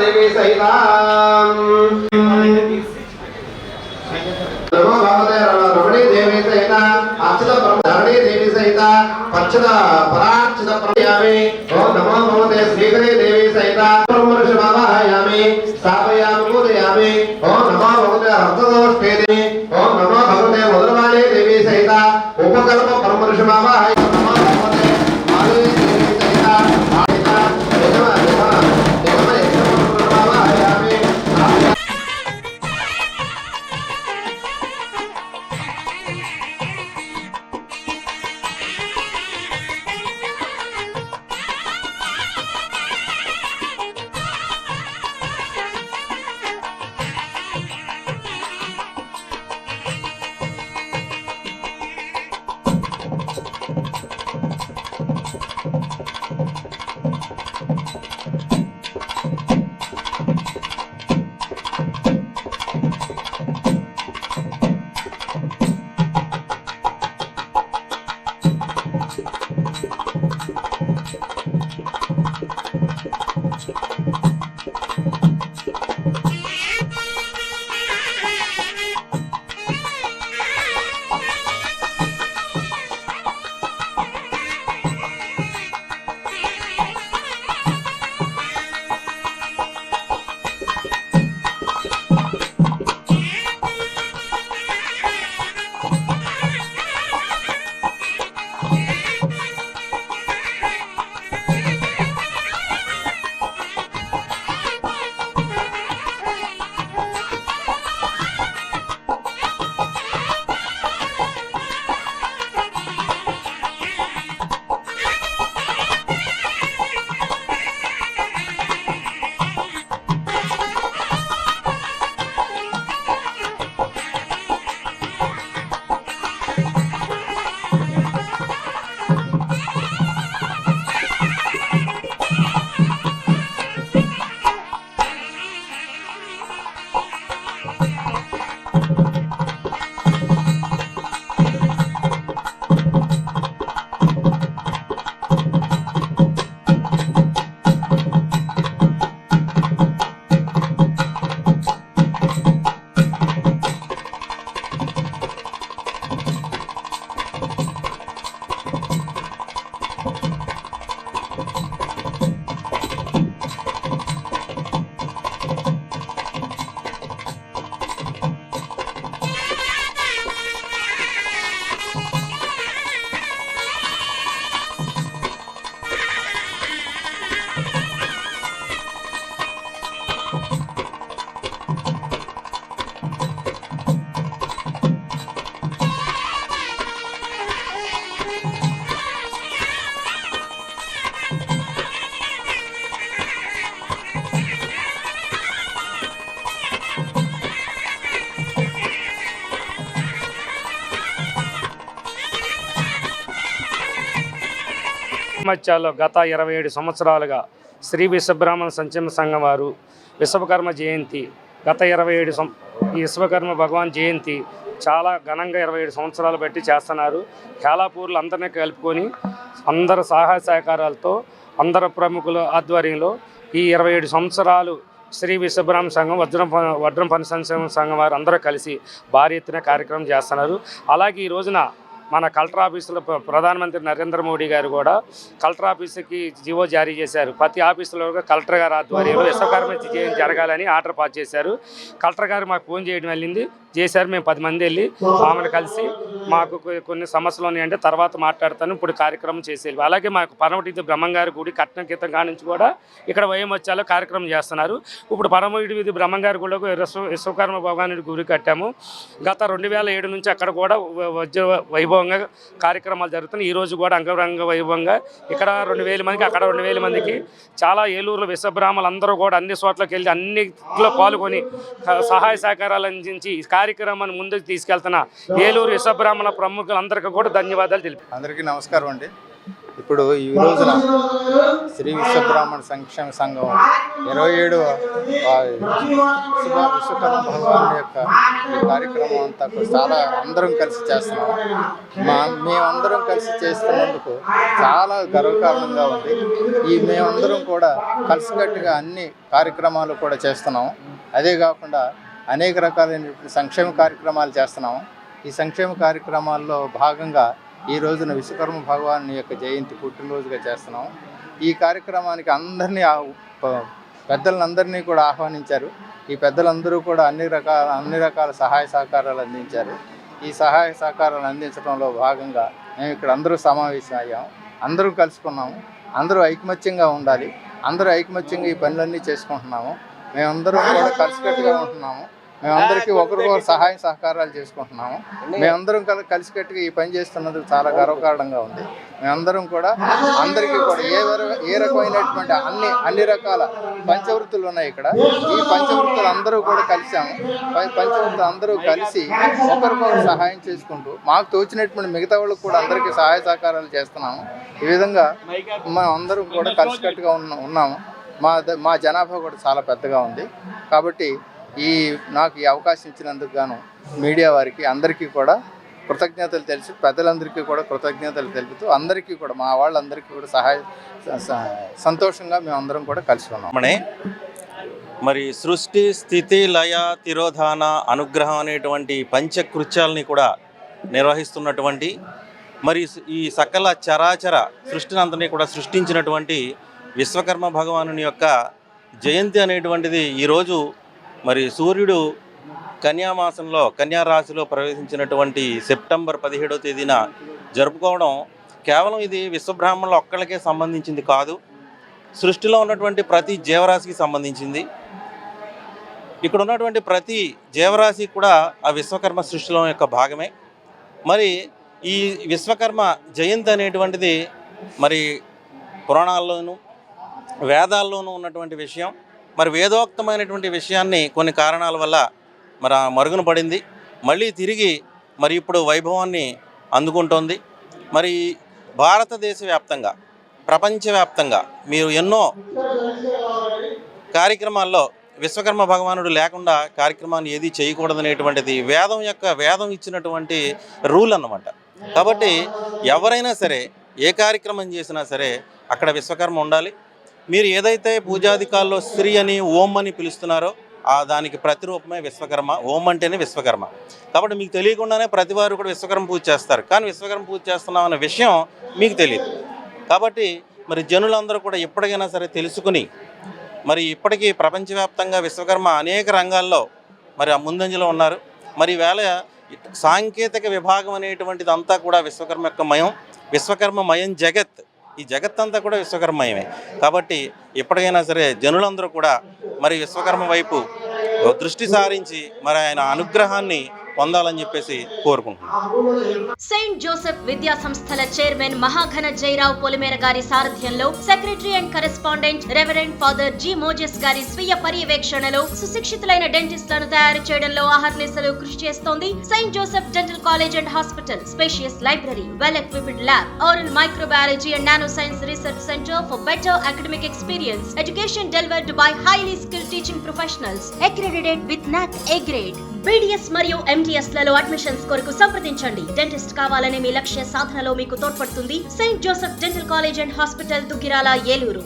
देवी सहिता नमो भगवते रमणी देवी सहिता अर्चित धरणी देवी सहिता पक्षद परार्चित प्रयामि ओम नमो भगवते श्रीकरी देवी सहिता ब्रह्मर्ष भावयामि स्थापयामि पूजयामि ओम नमो भगवते हस्तदोष्टे देवी ओम नमो भगवते मधुरवाणी देवी सहिता उपकल्प ब्रह्मर्ष भावयामि नमो भगवते माधवी देवी सहिता आदिता మధ్యాలో గత 27 సంవత్సరాలుగా శ్రీ విశ్వబ్రాహ్మణ సంక్షేమ సంఘం వారు విశ్వకర్మ జయంతి గత 27 ఈ విశ్వకర్మ భగవాన్ జయంతి చాలా ఘనంగా 27 సంవత్సరాలు బట్టి చేస్తున్నారు. హేలాపూర్లు అందరినీ కలుపుకొని అందరు సహాయ సహకారాలతో అందరు ప్రముఖుల ఆధ్వర్యంలో ఈ 27 సంవత్సరాలు శ్రీ విశ్వబ్రాహ్మణ సంఘం వడ్రం పని సంక్షేమ సంఘం వారు అందరూ కలిసి భారీ ఎత్తున కార్యక్రమం చేస్తున్నారు. అలాగే ఈ రోజున మన కలెక్టర్ ఆఫీసులో ప్రధానమంత్రి నరేంద్ర మోడీ గారు కూడా కలెక్టర్ ఆఫీసుకి జీవో జారీ చేశారు. ప్రతి ఆఫీసులో కలెక్టర్ గారు ఆధ్వర్యంలో విశ్వకర్మ జయంతి జరగాలని ఆర్డర్ పాస్ చేశారు. కలెక్టర్ గారు మాకు ఫోన్ చేయడం వెళ్ళింది చేశారు. మేము 10 మంది వెళ్ళి ఆమెను కలిసి మాకు కొన్ని సమస్యలు ఉన్నాయంటే తర్వాత మాట్లాడతాను, ఇప్పుడు కార్యక్రమం చేసేది. అలాగే మాకు పరమటి బ్రహ్మంగారి గుడి కట్నం కితం కానించి కూడా ఇక్కడ వైఎంహెచ్లో కార్యక్రమం చేస్తున్నారు. ఇప్పుడు పరమటి బ్రహ్మంగారి గుడికి విశ్వకర్మ భగవానుడి గుడి కట్టాము. గత 2007 నుంచి అక్కడ కూడా వైభవంగా కార్యక్రమాలు జరుగుతున్నాయి. ఈరోజు కూడా అంగరంగ వైభవంగా ఇక్కడ 2000 మందికి అక్కడ 2000 మందికి చాలా ఏలూరులో విశ్వబ్రాహ్మణులు అందరూ కూడా అన్ని చోట్లకి వెళ్ళి అన్నిట్లో పాల్గొని సహాయ సహకారాలు అందించి కార్యక్రమాన్ని ముందుకు తీసుకెళ్తున్న ఏలూరు విశ్వబ్రాహ్మణ ప్రముఖులందరికీ కూడా ధన్యవాదాలు తెలిపారు. అందరికీ నమస్కారం అండి. ఇప్పుడు ఈ రోజున శ్రీ విశ్వబ్రాహ్మణ సంక్షేమ సంఘం 27వ విశ్వకర్మ భగవాన్ యొక్క ఈ కార్యక్రమం అంతా చాలా అందరం కలిసి చేస్తున్నాం. మేమందరం కలిసి చేస్తున్నందుకు చాలా గర్వకారణంగా ఉంది. మేమందరం కూడా కలిసికట్టుగా అన్ని కార్యక్రమాలు కూడా చేస్తున్నాము. అదే కాకుండా అనేక రకాలైన సంక్షేమ కార్యక్రమాలు చేస్తున్నాము. ఈ సంక్షేమ కార్యక్రమాల్లో భాగంగా ఈ రోజున విశ్వకర్మ భగవాన్ యొక్క జయంతి పుట్టినరోజుగా చేస్తున్నాము. ఈ కార్యక్రమానికి అందరినీ పెద్దలందరినీ కూడా ఆహ్వానించారు. ఈ పెద్దలందరూ కూడా అన్ని రకాల సహాయ సహకారాలు అందించారు. ఈ సహాయ సహకారాలు అందించడంలో భాగంగా మేము ఇక్కడ అందరూ సమావేశం అయ్యాము. అందరూ కలుసుకున్నాము. అందరూ ఐకమత్యంగా ఉండాలి. అందరూ ఐకమత్యంగా ఈ పనులన్నీ చేసుకుంటున్నాము. మేమందరం కూడా కలిసికట్టుగా ఉంటున్నాము. మేమందరికీ ఒకరికొకరు సహాయ సహకారాలు చేసుకుంటున్నాము. మేమందరం కలిసికట్టుగా ఈ పని చేస్తున్నందుకు చాలా గర్వకారణంగా ఉంది. మేమందరం కూడా అందరికీ కూడా ఏ రకమైనటువంటి అన్ని రకాల పంచవృత్తులు ఉన్నాయి ఇక్కడ. ఈ పంచవృత్తులు అందరూ కూడా కలిసాము. పంచవృత్తులు అందరూ కలిసి ఒకరికొకరు సహాయం చేసుకుంటూ మాకు తోచినటువంటి మిగతా వాళ్ళకు కూడా అందరికీ సహాయ సహకారాలు చేస్తున్నాము. ఈ విధంగా మేము అందరం కూడా కలిసికట్టుగా ఉన్నాము. మా జనాభా కూడా చాలా పెద్దగా ఉంది. కాబట్టి నాకు ఈ అవకాశం ఇచ్చినందుకు గాను మీడియా వారికి అందరికీ కూడా కృతజ్ఞతలు తెలుసు. పెద్దలందరికీ కూడా కృతజ్ఞతలు తెలుపుతూ అందరికీ కూడా మా వాళ్ళందరికీ కూడా సంతోషంగా మేము అందరం కూడా కలిసి ఉన్నాం. మరి సృష్టి స్థితి లయ తిరోధాన అనుగ్రహం అనేటువంటి పంచకృత్యాలని కూడా నిర్వహిస్తున్నటువంటి మరి ఈ సకల చరాచర సృష్టిని అంతని కూడా సృష్టించినటువంటి విశ్వకర్మ భగవానుని యొక్క జయంతి అనేటువంటిది ఈరోజు మరి సూర్యుడు కన్యామాసంలో కన్యారాశిలో ప్రవేశించినటువంటి సెప్టెంబర్ 17వ తేదీన జరుపుకోవడం కేవలం ఇది విశ్వబ్రాహ్మణుల ఒక్కళ్ళకే సంబంధించింది కాదు. సృష్టిలో ఉన్నటువంటి ప్రతి జీవరాశికి సంబంధించింది. ఇక్కడ ఉన్నటువంటి ప్రతి జీవరాశి కూడా ఆ విశ్వకర్మ సృష్టిలో యొక్క భాగమే. మరి ఈ విశ్వకర్మ జయంతి అనేటువంటిది మరి పురాణాల్లోనూ వేదాల్లోనూ ఉన్నటువంటి విషయం. మరి వేదోక్తమైనటువంటి విషయాన్ని కొన్ని కారణాల వల్ల మరి మరుగున పడింది. మళ్ళీ తిరిగి మరి ఇప్పుడు వైభవాన్ని అందుకుంటోంది. మరి భారతదేశ వ్యాప్తంగా ప్రపంచవ్యాప్తంగా మీరు ఎన్నో కార్యక్రమాల్లో విశ్వకర్మ భగవానుడు లేకుండా కార్యక్రమాన్ని ఏది చేయకూడదనేటువంటిది వేదం ఇచ్చినటువంటి రూల్ అన్నమాట. కాబట్టి ఎవరైనా సరే ఏ కార్యక్రమం చేసినా సరే అక్కడ విశ్వకర్మ ఉండాలి. మీరు ఏదైతే పూజాధికాల్లో శ్రీ అని ఓం అని పిలుస్తున్నారో దానికి ప్రతిరూపమే విశ్వకర్మ. ఓం అంటేనే విశ్వకర్మ. కాబట్టి మీకు తెలియకుండానే ప్రతి వారు కూడా విశ్వకర్మ పూజ చేస్తారు. కానీ విశ్వకర్మ పూజ చేస్తున్నాం అనే విషయం మీకు తెలియదు. కాబట్టి మరి జనులందరూ కూడా ఎప్పటికైనా సరే తెలుసుకుని మరి ఇప్పటికీ ప్రపంచవ్యాప్తంగా విశ్వకర్మ అనేక రంగాల్లో మరి ముందంజలో ఉన్నారు. మరి వేళ సాంకేతిక విభాగం అనేటువంటిది అంతా కూడా విశ్వకర్మ యొక్క మయం. విశ్వకర్మమయం జగత్. ఈ జగత్తంతా కూడా విశ్వకర్మయమే. కాబట్టి ఎప్పటికైనా సరే జనులందరూ కూడా మరి విశ్వకర్మ వైపు దృష్టి సారించి మరి ఆయన అనుగ్రహాన్ని పొందాలని చెప్పేసి కోరుకుంటున్నాను. సెయింట్ జోసెఫ్ విద్యా సంస్థల చైర్మన్ మహాఘన జయరావు పొలిమేర గారి సారథ్యంలో secretary and correspondent reverend father G Moses గారి స్వీయ పర్యవేక్షణలో సుశిక్షితులైన డెంటిస్టులను తయారు చేయడంలో అహర్నిశలు కృషి చేస్తోంది Saint Joseph dental college and hospital. Spacious library, well equipped lab, oral microbiology and nanoscience research center for better academic experience. Education delivered by highly skilled teaching professionals accredited with NAC A grade. BDS మరియు MDS లలో admissions కొరకు సంప్రదించండి. Dentist కావాలనే మీ లక్ష్య సాధనలో మీకు తోడ్పడుతుంది Saint Joseph dental college and hospital, Duggirala, Eluru.